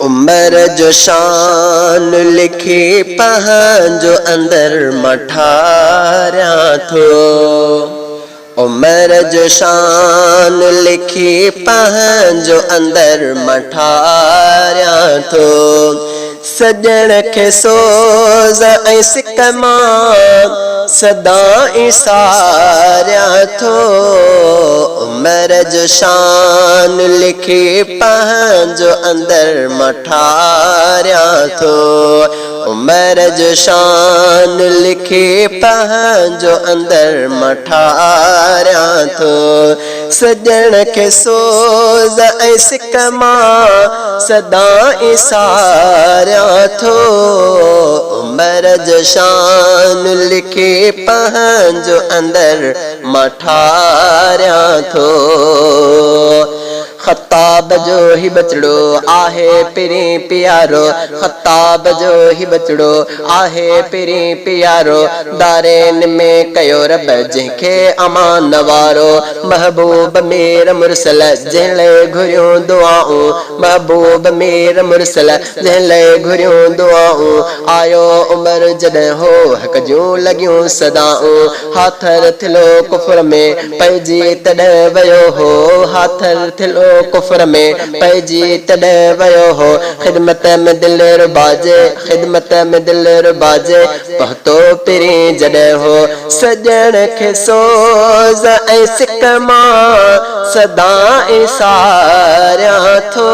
उमर जो शान लिखी पंहिंजो अंदर मठारिया थो। उमर जो शान लिखी पंहिंजो अंदर मठारिया थो। सजण के सोज़ ऐं सिक मां सदा इसारिया थो। उमर जो शान लिखी पंहिंजो अंदर मठारिया थो। उमर जो शान लिखी पंहिंजो अंदर मठारिया थो। सजण के सोज़ ऐं सिक मां सदा इसारिया थो। उमर जो शान लिखी पंहिंजो अंदर मठारिया थो। ख़त्ताब जो ही बचड़ो आहे पिरी प्यारो। ख़त्ताब जो ही बचड़ो आहे पिरी प्यारो। दारेन में कयो रब जंहिंखे अमान वारो। महबूब मीर मुरसल जंहिं लाइ घुरियूं दुआऊं। महबूब मीर मुरसल जंहिं लाइ घुरियूं दुआऊं। आयो उमर जॾहिं हो हक़ जूं लॻियूं सदाऊं। हाथर थिलो कुफर में पइजी तॾहिं वियो हो। हाथर थिलो कुफर में पइजी तॾहिं वियो हो। ख़िदमत में दिल रुबाजे, ख़िदमत में दिल रुबाजे पहुतो पिरी जॾहिं हो। सजण खे सोज़ ऐं सिक मां सदा इसारिया थो।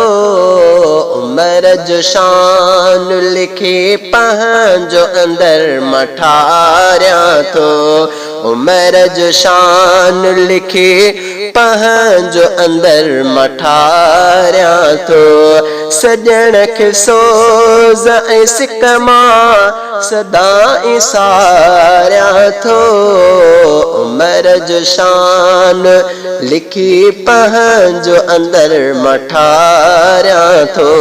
उमर जो शान लिखी पंहिंजो अंदर मठारिया थो। उमर जो शान लिखी पंहिंजो अंदर मठारिया थो। सजण खे सोज़ ऐं सिक मां सदा इसारिया थो। उमर जो शान लिखी पंहिंजो अंदर मठारिया थो।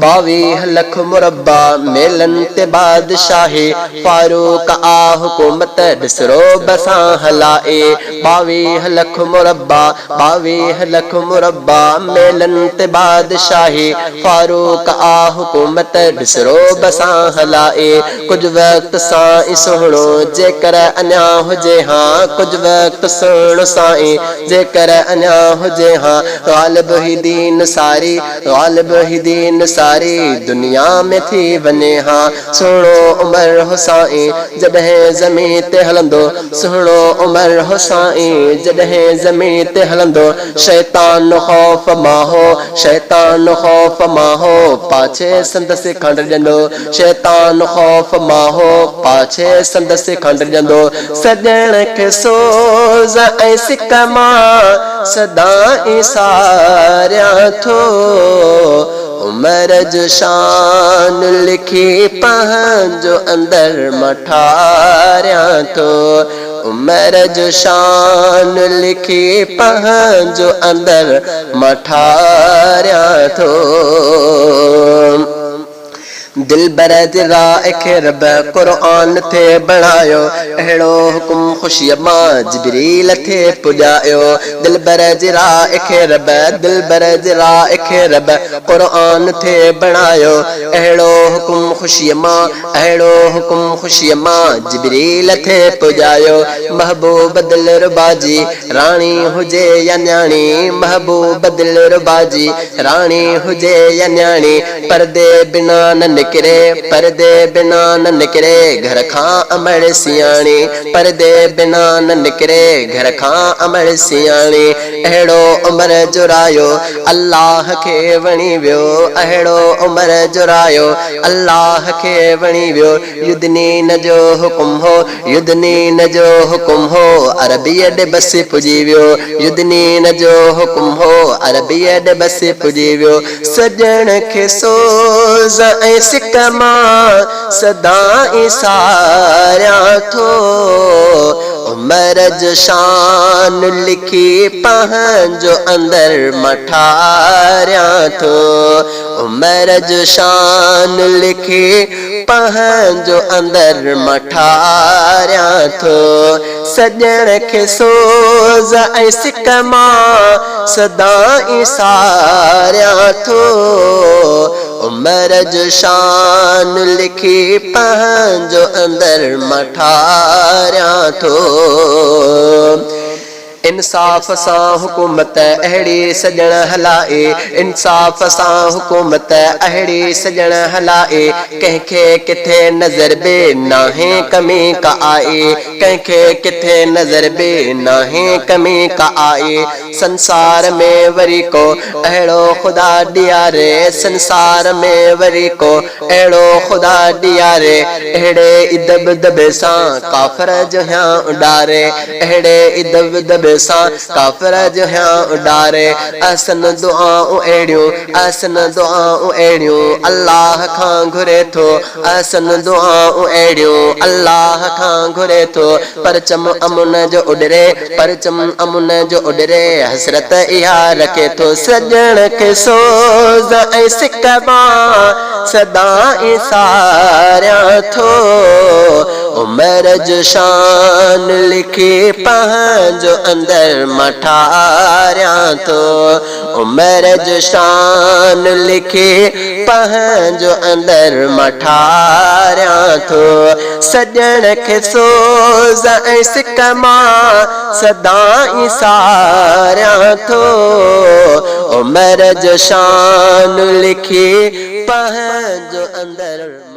22 लख मुरब्बा मेलन ते बादशाही फारूक आ हुकूमत ॾिसरो बसां हलाए। 22 लख मुरब्बा 22 लख मुरब्बा मेलन ते बादशाही फारूक आ हुकूमत ॾिसरो बसां हलाए। कुछ वक्त सां सुहिणो जेकर अञा हुजे हां। कुछ वक्त सुहिणो साईं जेकर अञा हुजे हां। ग़ालिब ही दीन सारी ग़ालिब ही दीन सारी दुनिया में थी वञे हां। सुहिणो उमर हो साईं जॾहिं ज़मीन ते हलंदो। सुहिणो उमर हो साईं जॾहिं ज़मीन ते हलंदो। शैतान ख़ौफ़ मां हो शैतान ख़ौफ़ मां हो पाछे संदसि खंड ॾंदो। शैतान ख़ौफ़ मां हो पाछे संदसि खंड ॾंदो। सजण खे सोज़ ऐं सिक मां सदा इसारिया थो। उमर जो शान लिखी पंहिंजो अंदर मठारिया थो। उमर जो शान लिखी पंहिंजो अंदर मठारिया थो। दिल बर राह खे रब क़ुरान थे बणायो। अहिड़ो हुकुम ख़ुशीअ मां जिब्रील थे पुॼायो। दिल बर राह खे रब दिल बर राह खे रब क़ुरान थे बणायो। अहिड़ो हुकुम ख़ुशीअ मां अहिड़ो हुकुम ख़ुशीअ मां जिब्रील थे पुॼायो। महबूब दिल रुबाजी राणी हुजे या न्याणी। महबूब दिल रुबाजी राणी हुजे या न्याणी। परदे बिना न निकरे परदे बिना न निकरे घर खां अमड़ सियाणी। परदे बिना न निकरे घर खां अमड़ सियाणी। अहिड़ो उमर जो रायो अल्लाह खे वणी वियो। अहिड़ो उमर जो रायो अल्लाह खे वणी वियो। युद्धनीन जो हुकुम हो युद्धनीन जो हुकुम हो अरबीअ ॾे बस पुॼी वियो। युद्धनीन जो हुकुम हो अरबीअ ॾे बस पुॼी वियो। सजण खे सोज़ ऐं सिक मां सदा इसारिया थो। उमर जो शान लिखी पंहिंजो अंदर मठारिया थो। उमर जो शान लिखी पंहिंजो अंदर मठारियां थो सजण खे सोज़ ऐं सिक मां सदा इसारियां थो उम्र जो शान लिखी पंहिंजो अंदर मठारियां थो इंसाफ़ सां हुकूमत अहिड़ी सजण हलाए इंसाफ़ सां हुकूमत अहिड़ी सजण हलाए कंहिंखे किथे नज़र बे नाहे कमी का आए कंहिंखे किथे नज़र बे नाहे कमी का आए संसार में वरी को अहिड़ो ख़ुदा ॾियारे संसार में वरी को अहिड़ो ख़ुदा ॾियारे अहिड़े इदब दबे सां काफ़िर जो हियां उॾारे अहिड़े इदब दबे काफ़िर जो हियां उॾारे असन दुआऊं अहिड़ियूं असन दुआऊं अहिड़ियूं अल्लाह खां घुरे थो असन दुआऊं अहिड़ियूं अल्लाह खां घुरे थो परचम अमुन जो उॾरे परचम अमुन जो उॾरे हसरत इहा रखे थो सजण खे सोज़ ऐं सिक मां सदा इसारियां थो उम्र जो शान लिखी पंहिंजो अंदर मठारियां थो उम्र जो शान लिखी पंहिंजो अंदर मठारियां थो सजण खे सोज़ ऐं सिक मां सदा इसारियां थो उम्र जो शान लिखी पंहिंजो अंदर